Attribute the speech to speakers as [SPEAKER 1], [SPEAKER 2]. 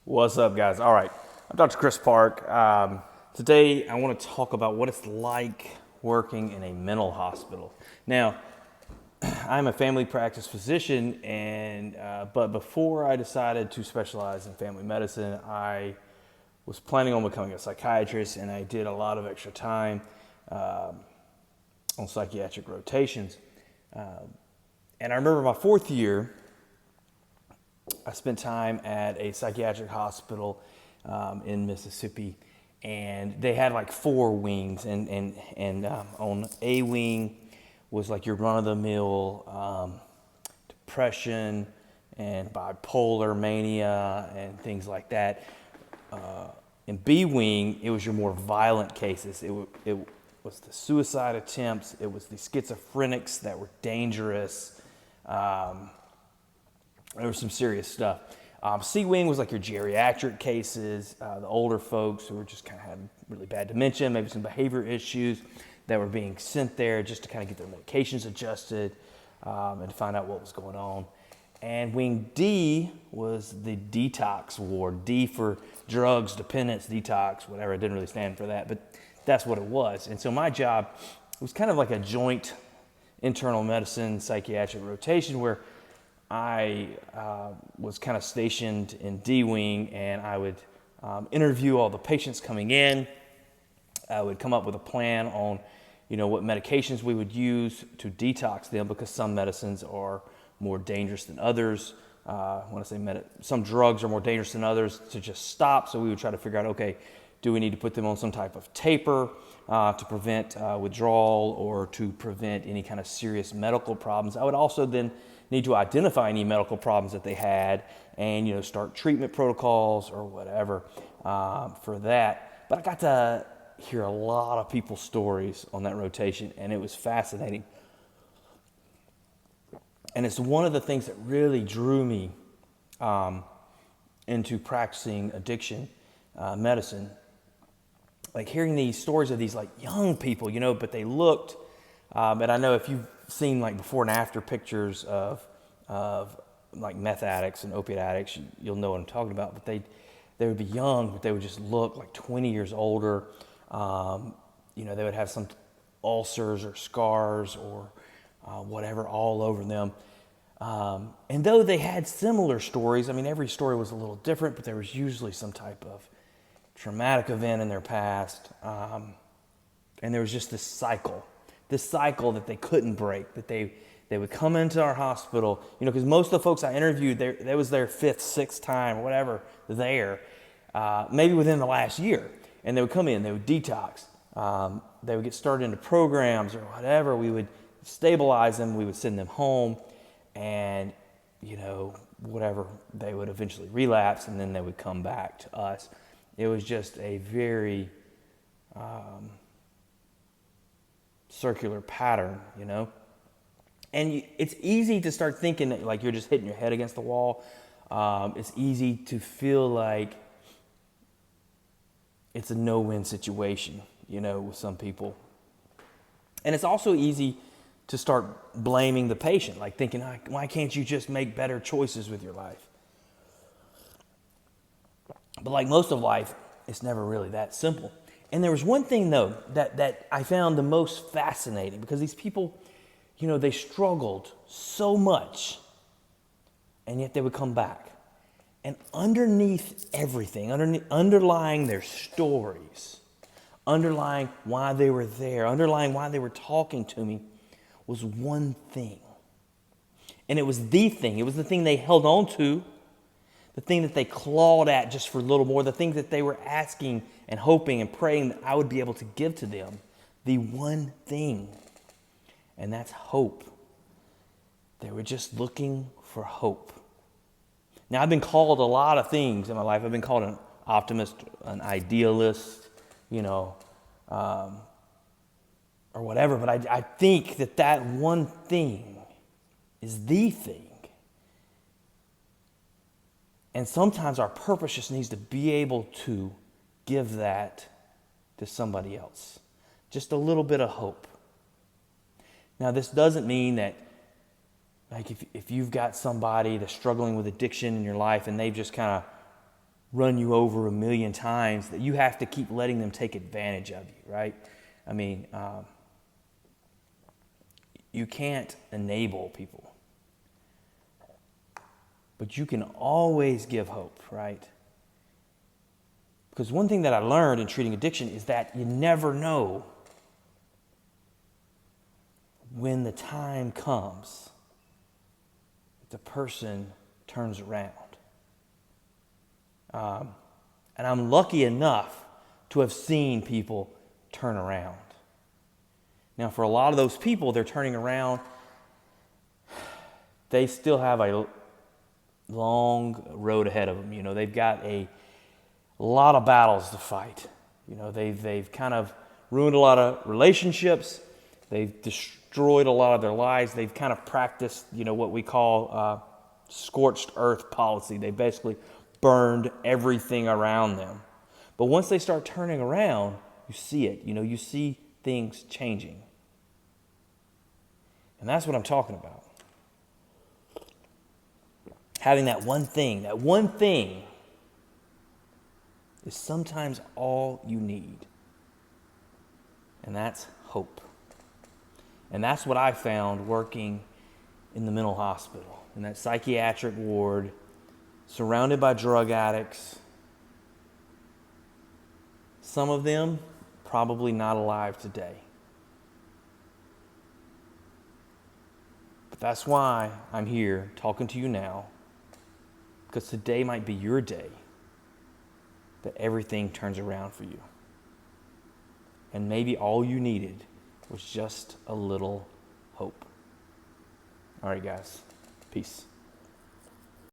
[SPEAKER 1] What's up, guys? All right, I'm Dr. Chris Park. Today, I want to talk about what it's like working in a mental hospital. Now, I'm a family practice physician, and but before I decided to specialize in family medicine, I was planning on becoming a psychiatrist, and I did a lot of extra time on psychiatric rotations. And I remember my fourth year, I spent time at a psychiatric hospital in Mississippi, and they had like four wings, and on a wing was like your run-of-the-mill depression and bipolar mania and things like that. In B wing, it was your more violent cases. It was the suicide attempts. It was the schizophrenics that were dangerous. There was some serious stuff. C wing was like your geriatric cases, the older folks who were just kind of had really bad dementia, maybe some behavior issues that were being sent there just to kind of get their medications adjusted and to find out what was going on. And wing D was the detox ward. D for drugs, dependence, detox, whatever. It didn't really stand for that, but that's what it was. And so my job was kind of like a joint internal medicine psychiatric rotation where I was kind of stationed in D wing, and I would interview all the patients coming in. I would come up with a plan on, what medications we would use to detox them, because some medicines are more dangerous than others. When I say some drugs are more dangerous than others to just stop. So we would try to figure out, okay, do we need to put them on some type of taper to prevent withdrawal or to prevent any kind of serious medical problems? I would also then need to identify any medical problems that they had and, start treatment protocols or whatever for that. But I got to hear a lot of people's stories on that rotation, and it was fascinating. And it's one of the things that really drew me into practicing addiction medicine. Like hearing these stories of these like young people, but they looked, and I know if you've seen like before and after pictures of like meth addicts and opiate addicts, you'll know what I'm talking about. But they would be young, but they would just look like 20 years older. They would have some ulcers or scars or whatever all over them. And though they had similar stories, every story was a little different, but there was usually some type of traumatic event in their past. And there was just this cycle that they couldn't break, that they would come into our hospital, because most of the folks I interviewed, that was their fifth, sixth time, or whatever, there, maybe within the last year. And they would come in, they would detox. They would get started into programs or whatever. We would stabilize them, we would send them home, and, whatever, they would eventually relapse, and then they would come back to us. It was just a very circular pattern, And it's easy to start thinking that like you're just hitting your head against the wall. It's easy to feel like it's a no-win situation, with some people. And it's also easy to start blaming the patient, like thinking, why can't you just make better choices with your life? But like most of life, it's never really that simple. And there was one thing, though, that I found the most fascinating, because these people, they struggled so much, and yet they would come back. And underneath everything, underlying their stories, underlying why they were there, underlying why they were talking to me, was one thing. And it was the thing. It was the thing they held on to, the thing that they clawed at just for a little more, the thing that they were asking and hoping and praying that I would be able to give to them. The one thing. And that's hope. They were just looking for hope. Now, I've been called a lot of things in my life. I've been called an optimist, an idealist, or whatever. But I think that one thing is the thing. And sometimes our purpose just needs to be able to give that to somebody else. Just a little bit of hope. Now, this doesn't mean that, like, if you've got somebody that's struggling with addiction in your life and they've just kind of run you over a million times that you have to keep letting them take advantage of you, right? I mean, you can't enable people, but you can always give hope, right? Because one thing that I learned in treating addiction is that you never know when the time comes that the person turns around. And I'm lucky enough to have seen people turn around. Now, for a lot of those people, they're turning around. They still have a long road ahead of them. You know, they've got a lot of battles to fight. You know, they've kind of ruined a lot of relationships. They've destroyed a lot of their lives. They've kind of practiced, you know, what we call scorched earth policy. They basically burned everything around them. But once they start turning around, you see it. You know, you see things changing. And that's what I'm talking about. Having that one thing is sometimes all you need. And that's hope. And that's what I found working in the mental hospital, in that psychiatric ward, surrounded by drug addicts. Some of them probably not alive today. But that's why I'm here talking to you now, because today might be your day that everything turns around for you. And maybe all you needed was just a little hope. All right, guys. Peace.